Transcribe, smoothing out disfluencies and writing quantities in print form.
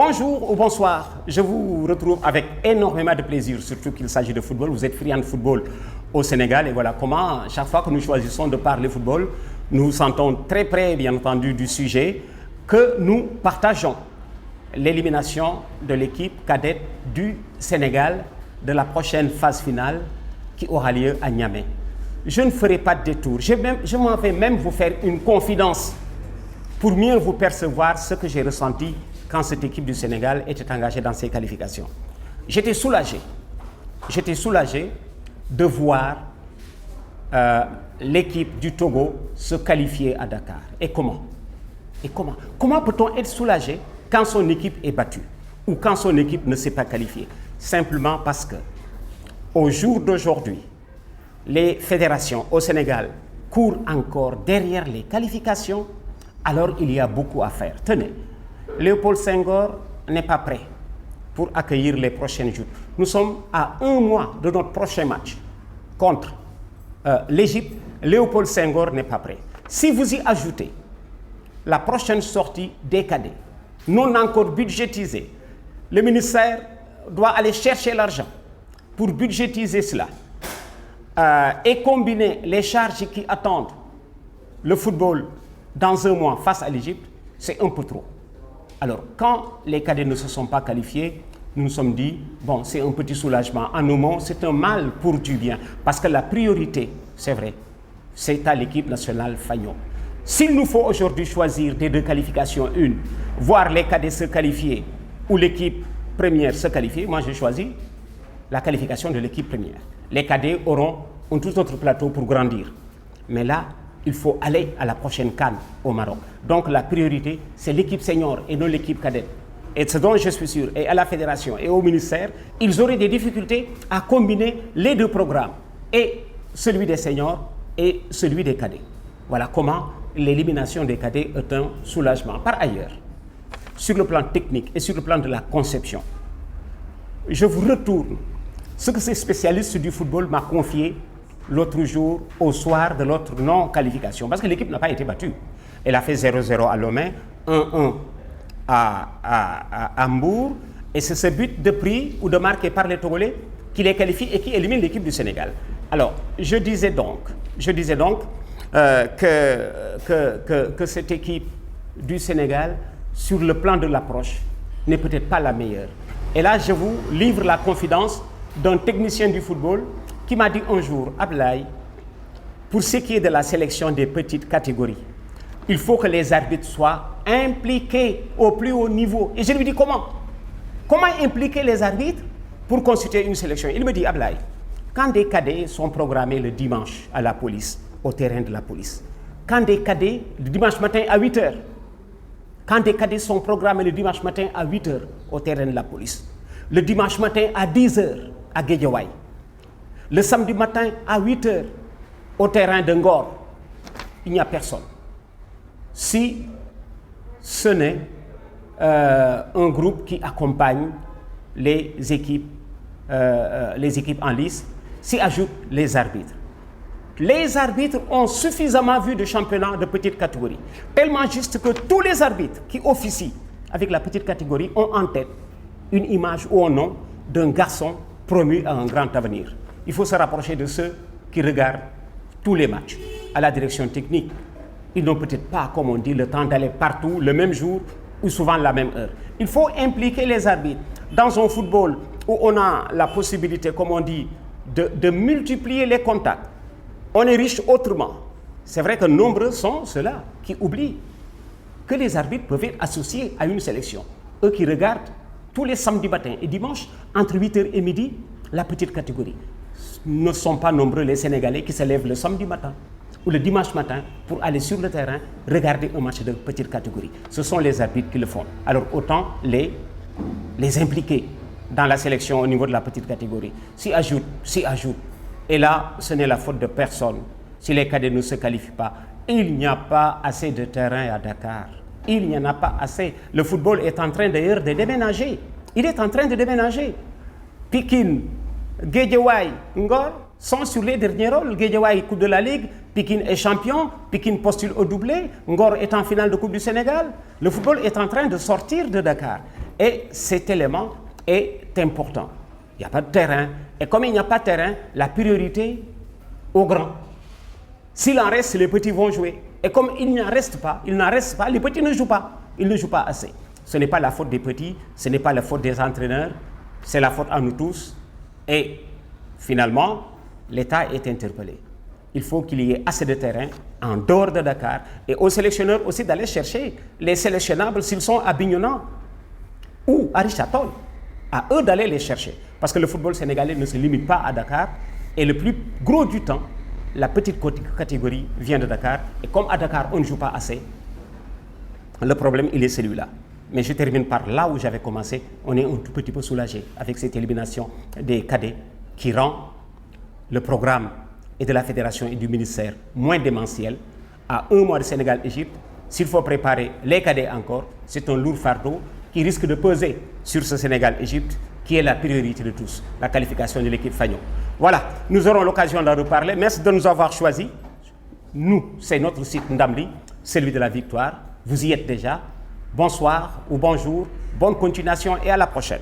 Bonjour ou bonsoir, je vous retrouve avec énormément de plaisir, surtout qu'il s'agit de football. Vous êtes friand de football au Sénégal et voilà comment, chaque fois que nous choisissons de parler football, nous nous sentons très près, bien entendu, du sujet que nous partageons. L'élimination de l'équipe cadette du Sénégal de la prochaine phase finale qui aura lieu à Niamey. Je ne ferai pas de détour, je m'en vais même vous faire une confidence pour mieux vous percevoir ce que j'ai ressenti quand cette équipe du Sénégal était engagée dans ses qualifications. J'étais soulagé de voir l'équipe du Togo se qualifier à Dakar. Et comment? Comment peut-on être soulagé quand son équipe est battue ou quand son équipe ne s'est pas qualifiée? Simplement parce que, au jour d'aujourd'hui, les fédérations au Sénégal courent encore derrière les qualifications, alors il y a beaucoup à faire. Tenez, Léopold Senghor n'est pas prêt pour accueillir les prochains jours. Nous sommes à 1 mois de notre prochain match contre l'Égypte. Léopold Senghor n'est pas prêt. Si vous y ajoutez la prochaine sortie des cadets, non encore budgétisée, le ministère doit aller chercher l'argent pour budgétiser cela et combiner les charges qui attendent le football dans 1 mois face à l'Égypte, c'est un peu trop. Alors, quand les cadets ne se sont pas qualifiés, nous nous sommes dit, bon, c'est un petit soulagement. En nos mots, c'est un mal pour du bien. Parce que la priorité, c'est vrai, c'est à l'équipe nationale Fagnon. S'il nous faut aujourd'hui choisir des 2 qualifications, une, voir les cadets se qualifier ou l'équipe première se qualifier, moi j'ai choisi la qualification de l'équipe première. Les cadets auront un tout autre plateau pour grandir. Mais là, il faut aller à la prochaine CAN au Maroc. Donc la priorité, c'est l'équipe senior et non l'équipe cadette. Et ce dont je suis sûr, et à la fédération et au ministère, ils auraient des difficultés à combiner les 2 programmes, et celui des seniors et celui des cadets. Voilà comment l'élimination des cadets est un soulagement. Par ailleurs, sur le plan technique et sur le plan de la conception, je vous retourne ce que ces spécialistes du football m'ont confié l'autre jour, au soir de l'autre non-qualification, parce que l'équipe n'a pas été battue. Elle a fait 0-0 à Lomé, 1-1 à Hambourg, et c'est ce but de prix ou de marqué par les Togolais qui les qualifie et qui élimine l'équipe du Sénégal. Alors, je disais donc que cette équipe du Sénégal, sur le plan de l'approche, n'est peut-être pas la meilleure. Et là, je vous livre la confidence d'un technicien du football qui m'a dit un jour, Ablaye, pour ce qui est de la sélection des petites catégories, il faut que les arbitres soient impliqués au plus haut niveau. Et je lui dis comment? Comment impliquer les arbitres pour constituer une sélection? Il me dit, Ablaye, quand des cadets sont programmés le dimanche à la police, au terrain de la police, quand des cadets, le dimanche matin à 8h, quand des cadets sont programmés le dimanche matin à 8h au terrain de la police, le dimanche matin à 10h à Guédiawaye, le samedi matin à 8h au terrain de Ngor, il n'y a personne. Si ce n'est un groupe qui accompagne les équipes en lice, s'y ajoutent les arbitres. Les arbitres ont suffisamment vu de championnats de petite catégorie, tellement juste que tous les arbitres qui officient avec la petite catégorie ont en tête une image ou un nom d'un garçon promu à un grand avenir. Il faut se rapprocher de ceux qui regardent tous les matchs. À la direction technique, ils n'ont peut-être pas, comme on dit, le temps d'aller partout le même jour ou souvent la même heure. Il faut impliquer les arbitres dans un football où on a la possibilité, comme on dit, de multiplier les contacts. On est riche autrement. C'est vrai que nombreux sont ceux-là qui oublient que les arbitres peuvent être associés à une sélection. Eux qui regardent tous les samedis matins et dimanches, entre 8h et midi, la petite catégorie. Ne sont pas nombreux les Sénégalais qui se lèvent le samedi matin ou le dimanche matin pour aller sur le terrain regarder un match de petite catégorie. Ce sont les arbitres qui le font. Alors autant les impliquer dans la sélection au niveau de la petite catégorie. S'y ajoute. Et là, ce n'est la faute de personne. Si les cadets ne se qualifient pas, il n'y a pas assez de terrain à Dakar. Il n'y en a pas assez. Le football est en train d'ailleurs de déménager. Il est en train de déménager. Pikine, Guédiawaye, Ngor sont sur les derniers rôles. Guédiawaye, Coupe de la Ligue, Pikine est champion, Pikine postule au doublé, Ngor est en finale de Coupe du Sénégal. Le football est en train de sortir de Dakar. Et cet élément est important. Il n'y a pas de terrain. Et comme il n'y a pas de terrain, la priorité aux grands. S'il en reste, les petits vont jouer. Et comme il n'en reste pas, les petits ne jouent pas. Ils ne jouent pas assez. Ce n'est pas la faute des petits, ce n'est pas la faute des entraîneurs, c'est la faute à nous tous. Et finalement, l'État est interpellé. Il faut qu'il y ait assez de terrain en dehors de Dakar et aux sélectionneurs aussi d'aller chercher les sélectionnables s'ils sont à Bignona ou à Richard-Toll. À eux d'aller les chercher. Parce que le football sénégalais ne se limite pas à Dakar et le plus gros du temps, la petite catégorie vient de Dakar. Et comme à Dakar, on ne joue pas assez, le problème, il est celui-là. Mais je termine par là où j'avais commencé. On est un tout petit peu soulagé avec cette élimination des cadets qui rend le programme et de la fédération et du ministère moins démentiel. À un mois de Sénégal-Égypte, s'il faut préparer les cadets encore, c'est un lourd fardeau qui risque de peser sur ce Sénégal-Égypte qui est la priorité de tous, la qualification de l'équipe Fagnon. Voilà, nous aurons l'occasion d'en reparler. Merci de nous avoir choisis. Nous, c'est notre site Ndamli, celui de la victoire. Vous y êtes déjà. Bonsoir ou bonjour, bonne continuation et à la prochaine.